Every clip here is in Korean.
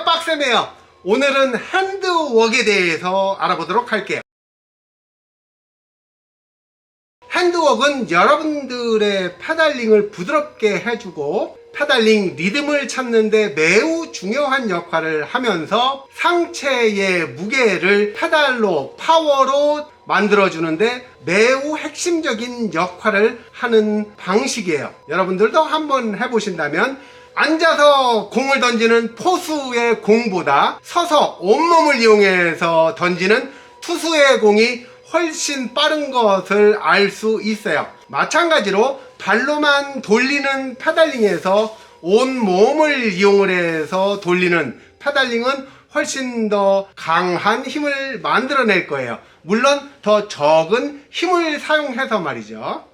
안녕하세요, 빡쌤이에요. 오늘은 핸드웍에 대해서 알아보도록 할게요. 핸드웍은 여러분들의 페달링을 부드럽게 해주고 페달링 리듬을 찾는데 매우 중요한 역할을 하면서 상체의 무게를 페달로 파워로 만들어주는데 매우 핵심적인 역할을 하는 방식이에요. 여러분들도 한번 해보신다면 앉아서 공을 던지는 포수의 공보다 서서 온몸을 이용해서 던지는 투수의 공이 훨씬 빠른 것을 알 수 있어요. 마찬가지로 발로만 돌리는 페달링에서 온몸을 이용을 해서 돌리는 페달링은 훨씬 더 강한 힘을 만들어낼 거예요. 물론 더 적은 힘을 사용해서 말이죠.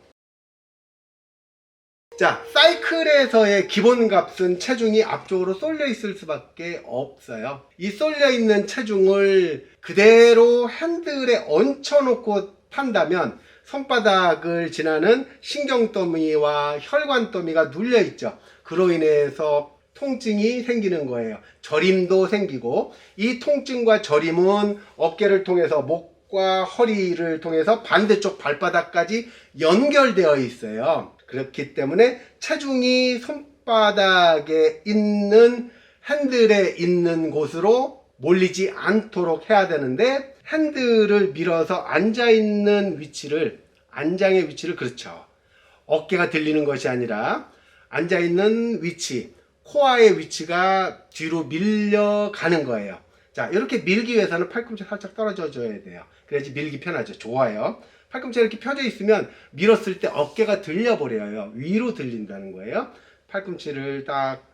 자, 사이클에서의 기본값은 체중이 앞쪽으로 쏠려 있을 수밖에 없어요. 이 쏠려 있는 체중을 그대로 핸들에 얹혀놓고 탄다면 손바닥을 지나는 신경더미와 혈관더미가 눌려 있죠. 그로 인해서 통증이 생기는 거예요. 저림도 생기고, 이 통증과 저림은 어깨를 통해서 목과 허리를 통해서 반대쪽 발바닥까지 연결되어 있어요. 그렇기 때문에 체중이 손바닥에 있는 핸들에 있는 곳으로 몰리지 않도록 해야 되는데, 핸들을 밀어서 앉아있는 위치를, 안장의 위치를, 그렇죠, 어깨가 들리는 것이 아니라 앉아있는 위치, 코어의 위치가 뒤로 밀려가는 거예요. 자, 이렇게 밀기 위해서는 팔꿈치 살짝 떨어져 줘야 돼요. 그래야지 밀기 편하죠. 좋아요. 팔꿈치가 이렇게 펴져 있으면 밀었을 때 어깨가 들려버려요. 위로 들린다는 거예요. 팔꿈치를 딱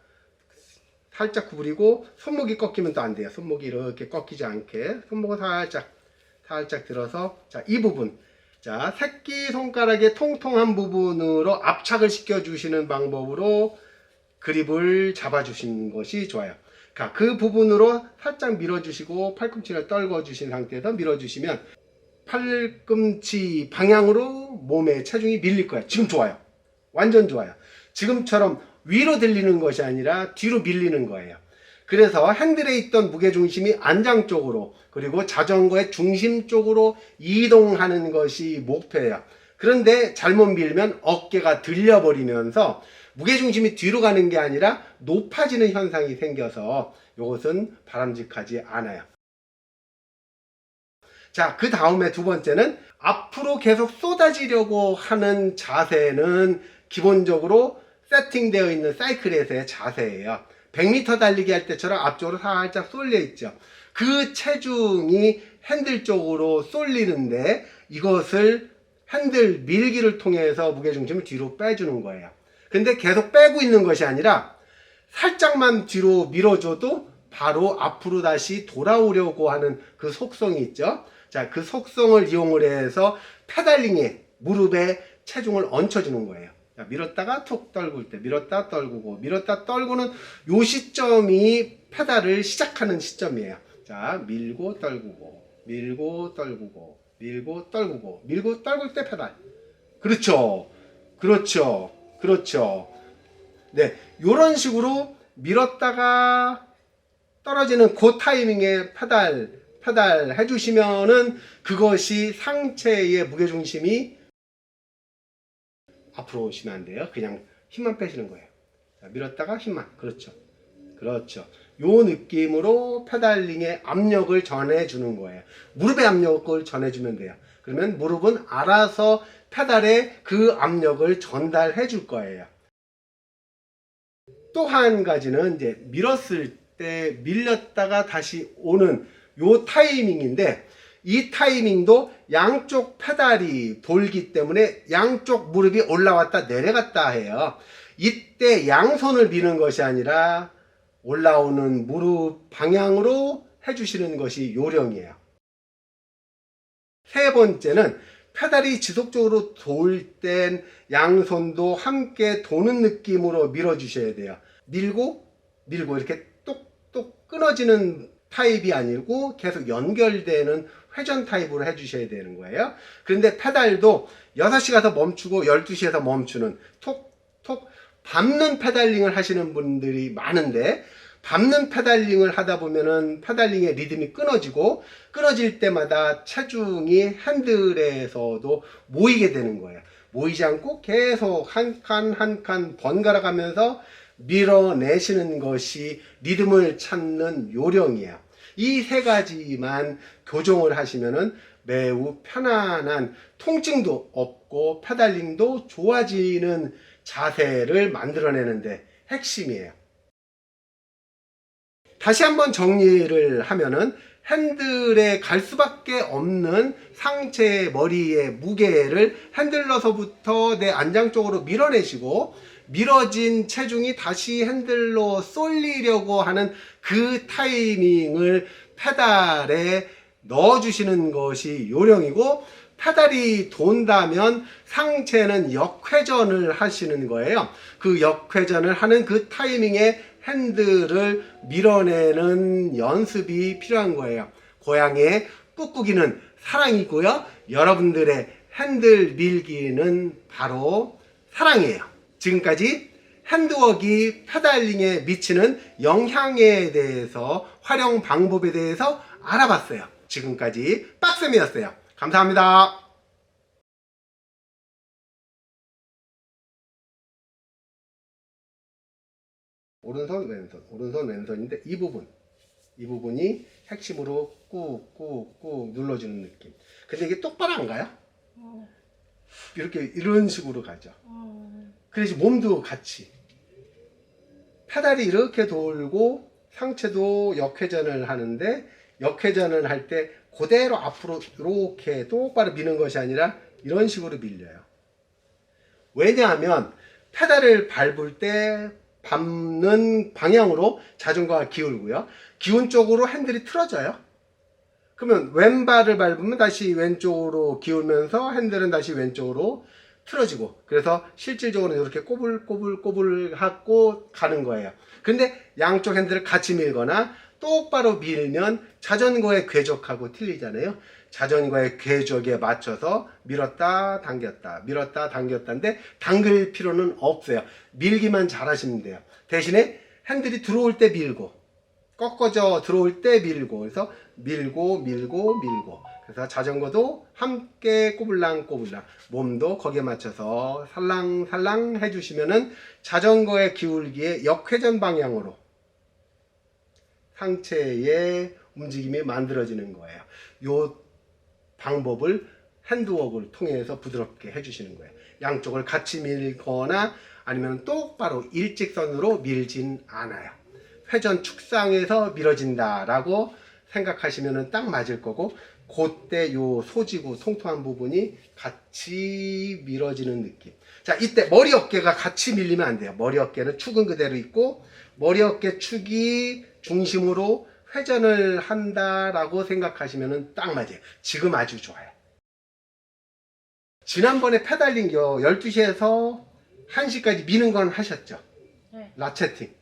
살짝 구부리고, 손목이 꺾이면 또 안 돼요. 손목이 이렇게 꺾이지 않게 손목을 살짝 들어서, 자, 이 부분, 자, 새끼손가락의 통통한 부분으로 압착을 시켜주시는 방법으로 그립을 잡아주시는 것이 좋아요. 그 부분으로 살짝 밀어주시고 팔꿈치를 떨궈주신 상태에서 밀어주시면 팔꿈치 방향으로 몸의 체중이 밀릴 거예요. 지금 좋아요. 완전 좋아요. 지금처럼 위로 들리는 것이 아니라 뒤로 밀리는 거예요. 그래서 핸들에 있던 무게중심이 안장 쪽으로, 그리고 자전거의 중심 쪽으로 이동하는 것이 목표예요. 그런데 잘못 밀면 어깨가 들려버리면서 무게중심이 뒤로 가는 게 아니라 높아지는 현상이 생겨서 이것은 바람직하지 않아요. 자, 그 다음에 두 번째는 앞으로 계속 쏟아지려고 하는 자세는 기본적으로 세팅되어 있는 사이클에서의 자세예요. 100m 달리기 할 때처럼 앞쪽으로 살짝 쏠려 있죠. 그 체중이 핸들 쪽으로 쏠리는데 이것을 핸들 밀기를 통해서 무게중심을 뒤로 빼주는 거예요. 근데 계속 빼고 있는 것이 아니라 살짝만 뒤로 밀어줘도 바로 앞으로 다시 돌아오려고 하는 그 속성이 있죠. 자, 그 속성을 이용을 해서 페달링에 무릎에 체중을 얹혀주는 거예요. 자, 밀었다가 툭 떨굴 때, 밀었다 떨구고, 밀었다 떨구는 요 시점이 페달을 시작하는 시점이에요. 자, 밀고 떨구고, 밀고 떨구고, 밀고 떨구고, 밀고 떨굴 때 페달. 그렇죠. 그렇죠. 그렇죠. 네, 요런 식으로 밀었다가 떨어지는 그 타이밍에 페달 해주시면은 그것이 상체의 무게중심이 앞으로 오시면 안 돼요. 그냥 힘만 빼시는 거예요. 자, 밀었다가 힘만. 그렇죠. 그렇죠. 요 느낌으로 페달링의 압력을 전해주는 거예요. 무릎의 압력을 전해주면 돼요. 그러면 무릎은 알아서 페달에 그 압력을 전달해 줄 거예요. 또 한 가지는 이제 밀었을 때 밀렸다가 다시 오는 요 타이밍인데, 이 타이밍도 양쪽 페달이 돌기 때문에 양쪽 무릎이 올라왔다 내려갔다 해요. 이때 양손을 미는 것이 아니라 올라오는 무릎 방향으로 해주시는 것이 요령이에요. 세 번째는 페달이 지속적으로 돌 땐 양손도 함께 도는 느낌으로 밀어주셔야 돼요. 밀고 이렇게 똑똑 끊어지는 타입이 아니고 계속 연결되는 회전 타입으로 해주셔야 되는 거예요. 그런데 페달도 6시 가서 멈추고 12시에서 멈추는 톡톡 밟는 페달링을 하시는 분들이 많은데, 밟는 페달링을 하다 보면은 페달링의 리듬이 끊어질 때마다 체중이 핸들에서도 모이게 되는 거예요. 모이지 않고 계속 한 칸 한 칸 번갈아 가면서 밀어내시는 것이 리듬을 찾는 요령이에요. 이 세 가지만 교정을 하시면은 매우 편안한, 통증도 없고 페달링도 좋아지는 자세를 만들어내는데 핵심이에요. 다시 한번 정리를 하면은 핸들에 갈 수밖에 없는 상체의 머리의 무게를 핸들로서부터 내 안장 쪽으로 밀어내시고, 밀어진 체중이 다시 핸들로 쏠리려고 하는 그 타이밍을 페달에 넣어주시는 것이 요령이고, 페달이 돈다면 상체는 역회전을 하시는 거예요. 그 역회전을 하는 그 타이밍에 핸들을 밀어내는 연습이 필요한 거예요. 고양이의 꾹꾹이는 사랑이고요. 여러분들의 핸들 밀기는 바로 사랑이에요. 지금까지 핸드워크 페달링에 미치는 영향에 대해서, 활용 방법에 대해서 알아봤어요. 지금까지 빡쌤이었어요. 감사합니다. 오른손 왼손 오른손 왼손인데 이 부분이 핵심으로 꾹꾹꾹 눌러주는 느낌. 근데 이게 똑바로 안 가요? 이렇게 이런 식으로 가죠. 그래서 몸도 같이 페달이 이렇게 돌고 상체도 역회전을 하는데, 역회전을 할 때 그대로 앞으로 이렇게 똑바로 미는 것이 아니라 이런 식으로 밀려요. 왜냐하면 페달을 밟을 때 밟는 방향으로 자전거가 기울고요. 기운 쪽으로 핸들이 틀어져요. 그러면 왼발을 밟으면 다시 왼쪽으로 기울면서 핸들은 다시 왼쪽으로 틀어지고, 그래서 실질적으로 이렇게 꼬불꼬불꼬불 하고 가는 거예요. 근데 양쪽 핸들을 같이 밀거나 똑바로 밀면 자전거의 궤적하고 틀리잖아요. 자전거의 궤적에 맞춰서 밀었다 당겼다 밀었다 당겼다인데 당길 필요는 없어요. 밀기만 잘하시면 돼요. 대신에 핸들이 들어올 때 밀고, 꺾어져 들어올 때 밀고, 그래서 밀고 그래서 자전거도 함께 꼬불랑꼬불랑, 몸도 거기에 맞춰서 살랑살랑 해주시면은 자전거의 기울기의 역회전 방향으로 상체의 움직임이 만들어지는 거예요. 요 방법을 핸드워크를 통해서 부드럽게 해주시는 거예요. 양쪽을 같이 밀거나 아니면 똑바로 일직선으로 밀진 않아요. 회전 축상에서 밀어진다라고 생각하시면 딱 맞을 거고, 그때 요 소지구 통통한 부분이 같이 밀어지는 느낌. 자, 이때 머리 어깨가 같이 밀리면 안 돼요. 머리 어깨는 축은 그대로 있고, 머리 어깨 축이 중심으로 회전을 한다라고 생각하시면 딱 맞아요. 지금 아주 좋아요. 지난번에 페달링요 12시에서 1시까지 미는 건 하셨죠? 네. 라체팅.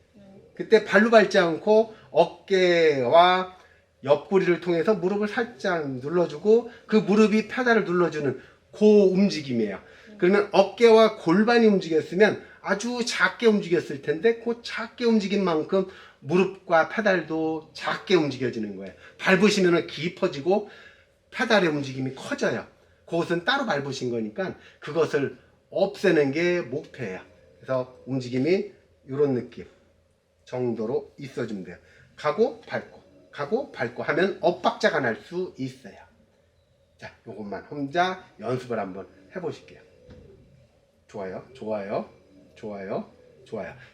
그때 발로 밟지 않고 어깨와 옆구리를 통해서 무릎을 살짝 눌러주고, 그 무릎이 페달을 눌러주는 그 움직임이에요. 그러면 어깨와 골반이 움직였으면 아주 작게 움직였을 텐데, 그 작게 움직인 만큼 무릎과 페달도 작게 움직여지는 거예요. 밟으시면 깊어지고 페달의 움직임이 커져요. 그것은 따로 밟으신 거니까 그것을 없애는 게 목표예요. 그래서 움직임이 이런 느낌 정도로 있어주면 돼요. 가고 밟고 하면 엇박자가 날 수 있어요. 자, 요것만 혼자 연습을 한번 해보실게요. 좋아요.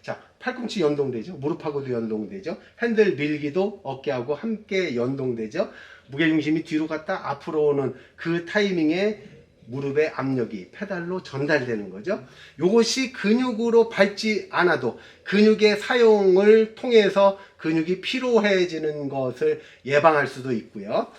자, 팔꿈치 연동되죠. 무릎하고도 연동되죠. 핸들 밀기도 어깨하고 함께 연동되죠. 무게중심이 뒤로 갔다 앞으로 오는 그 타이밍에 무릎의 압력이 페달로 전달되는 거죠. 요것이 근육으로 밟지 않아도 근육의 사용을 통해서 근육이 피로해지는 것을 예방할 수도 있고요.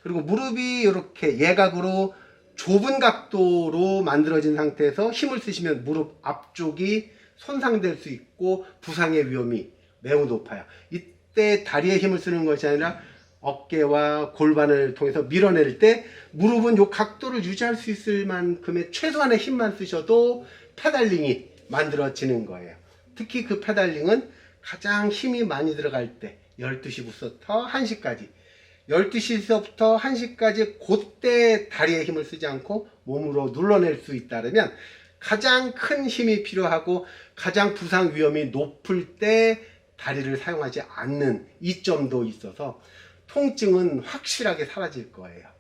그리고 무릎이 이렇게 예각으로 좁은 각도로 만들어진 상태에서 힘을 쓰시면 무릎 앞쪽이 손상될 수 있고 부상의 위험이 매우 높아요. 이때 다리에 힘을 쓰는 것이 아니라 어깨와 골반을 통해서 밀어낼 때 무릎은 이 각도를 유지할 수 있을 만큼의 최소한의 힘만 쓰셔도 페달링이 만들어지는 거예요. 특히 그 페달링은 가장 힘이 많이 들어갈 때 12시부터 1시까지 12시서부터 1시까지 그때 다리에 힘을 쓰지 않고 몸으로 눌러낼 수 있다면 가장 큰 힘이 필요하고 가장 부상 위험이 높을 때 다리를 사용하지 않는 이점도 있어서 통증은 확실하게 사라질 거예요.